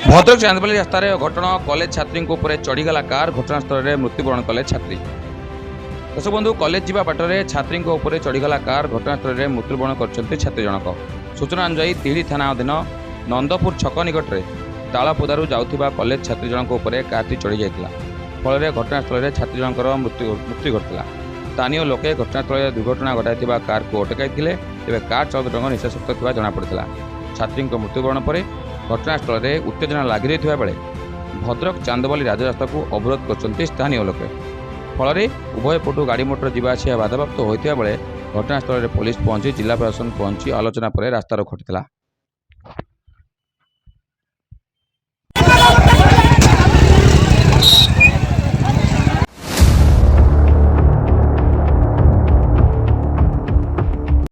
भद्रक चांदबाली रास्तार घटना college छात्री चढ़ीगला car घटनास्थल में मृत्युवरण कले छात्री। दर्शक बंधु कॉलेज जीवा बाटर छात्री चढ़ीगला कार घटनास्थल में मृत्युवरण कर छात्री जनक। सूचना अनुसार तिहिड़ी थाना अधीन नंदपुर छक निकट में तालपोदारू जाउथिबा कॉलेज छात्री जनक कारटी चढ़ी जाता फल घटनास्थल में छात्री जनकर मृत्यु घटला। स्थानीय लोके घटनास्थल में दुर्घटना घटाई कार को अटकाई तेज कार चालक जन निशाशक्त थिबा जଣାपड़ा। छात्री मृत्युवरण पर घटनास्थल में उत्तेजना लगी रही बेले भद्रक चांदबाली राजरास्ता को अवरोध कर स्थानीय लोके फल उभय पटु गाड़ी मोटर जावासिया बाधाप्राप्त होता बेले घटनास्थल में पुलिस पहुंची जिला प्रशासन पहुंची आलोचना पर रास्ता रोक हटिला।